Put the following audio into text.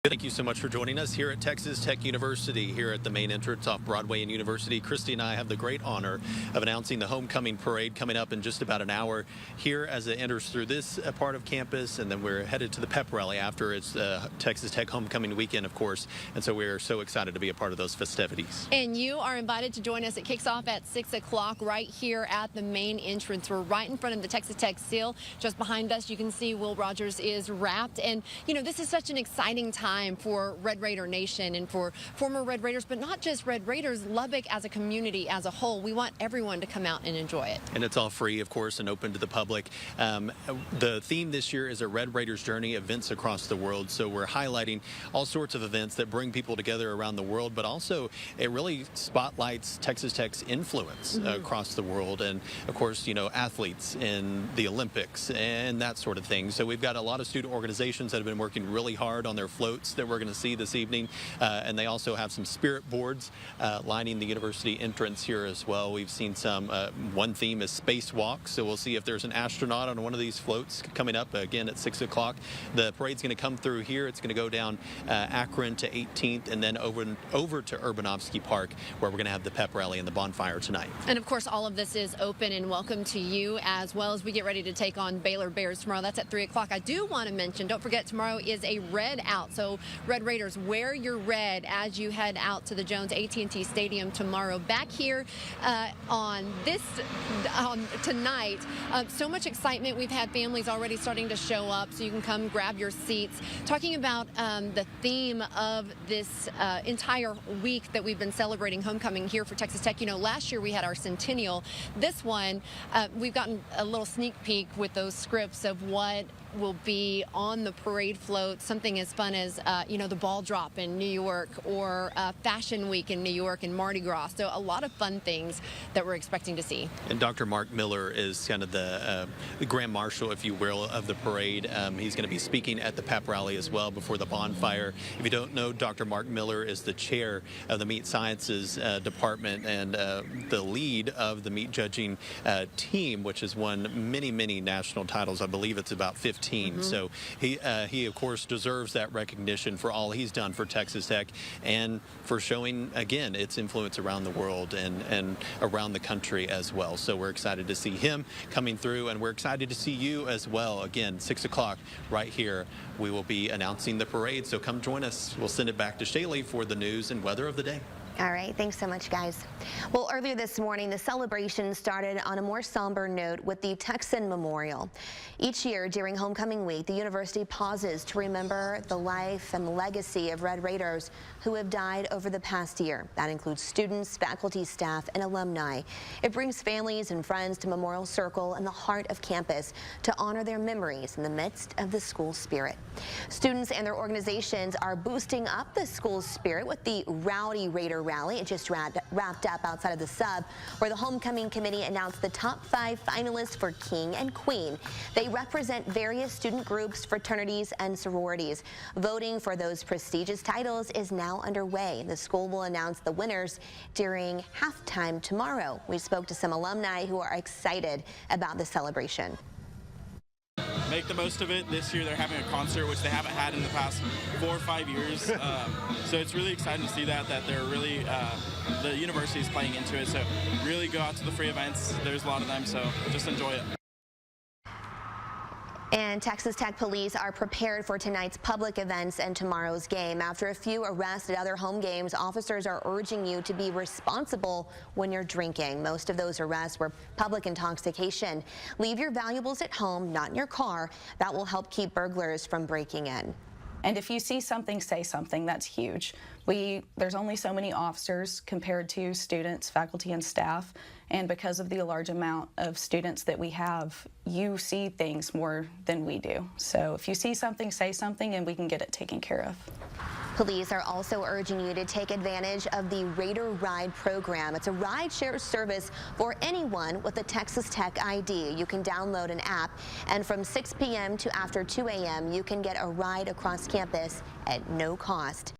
Thank you so much for joining us here at Texas Tech University, here at the main entrance off Broadway and University. Christy and I have the great honor of announcing the homecoming parade coming up in just about an hour here as it enters through this part of campus, and then we're headed to the pep rally after. It's Texas Tech homecoming weekend, of course, and so we're so excited to be a part of those festivities. And you are invited to join us. It kicks off at 6 o'clock right here at the main entrance. We're right in front of the Texas Tech seal. Just behind us, you can see Will Rogers is wrapped, and you know, this is such an exciting time for Red Raider Nation and for former Red Raiders, but not just Red Raiders, Lubbock as a community as a whole. We want everyone to come out and enjoy it. And it's all free, of course, and open to the public. The theme this year is a Red Raiders Journey, events across the world. So we're highlighting all sorts of events that bring people together around the world, but also it really spotlights Texas Tech's influence across the world. And of course, you know, athletes in the Olympics and that sort of thing. So we've got a lot of student organizations that have been working really hard on their floats that we're going to see this evening, and they also have some spirit boards lining the university entrance here as well. We've seen some, one theme is spacewalk, so we'll see if there's an astronaut on one of these floats coming up again at 6 o'clock. The parade's going to come through here. It's going to go down Akron to 18th and then over to Urbanovsky Park, where we're going to have the pep rally and the bonfire tonight. And of course, all of this is open and welcome to you as well as we get ready to take on Baylor Bears tomorrow. That's at 3 o'clock. I do want to mention, don't forget, tomorrow is a red out. So Red Raiders, wear your red as you head out to the Jones AT&T Stadium tomorrow. Back here on tonight, so much excitement. We've had families already starting to show up, so you can come grab your seats. Talking about the theme of this entire week that we've been celebrating homecoming here for Texas Tech. You know, last year we had our centennial. This one, we've gotten a little sneak peek with those scripts of what will be on the parade float, something as fun as you know, the ball drop in New York, or Fashion Week in New York and Mardi Gras. So a lot of fun things that we're expecting to see. And Dr. Mark Miller is kind of the grand marshal, if you will, of the parade. He's going to be speaking at the pep rally as well before the bonfire. If you don't know, Dr. Mark Miller is the chair of the Meat Sciences Department and the lead of the meat judging team, which has won many, many national titles. I believe it's about 15. So he of course deserves that recognition for all he's done for Texas Tech and for showing again its influence around the world and around the country as well. So we're excited to see him coming through, and we're excited to see you as well. Again, 6 o'clock right here, we will be announcing the parade, so come join us. We'll send it back to Shaylee for the news and weather of the day. All right, thanks so much, guys. Well, earlier this morning, the celebration started on a more somber note with the Texan Memorial. Each year during homecoming week, the university pauses to remember the life and legacy of Red Raiders who have died over the past year. That includes students, faculty, staff, and alumni. It brings families and friends to Memorial Circle in the heart of campus to honor their memories in the midst of the school spirit. Students and their organizations are boosting up the school's spirit with the Rowdy Raider Rally. It just wrapped up outside of the Sub, where the homecoming committee announced the top 5 finalists for King and Queen. They represent various student groups, fraternities, and sororities. Voting for those prestigious titles is now underway. The school will announce the winners during halftime tomorrow. We spoke to some alumni who are excited about the celebration. Make the most of it. This year they're having a concert, which they haven't had in the past 4 or 5 years. So it's really exciting to see that they're really, the university is playing into it. So really go out to the free events. There's a lot of them, so just enjoy it. And Texas Tech police are prepared for tonight's public events and tomorrow's game. After a few arrests at other home games, officers are urging you to be responsible when you're drinking. Most of those arrests were public intoxication. Leave your valuables at home, not in your car. That will help keep burglars from breaking in. And if you see something, say something. That's huge. There's only so many officers compared to students, faculty, and staff. And because of the large amount of students that we have, you see things more than we do. So if you see something, say something, and we can get it taken care of. Police are also urging you to take advantage of the Raider Ride program. It's a ride-share service for anyone with a Texas Tech ID. You can download an app, and from 6 p.m. to after 2 a.m., you can get a ride across campus at no cost.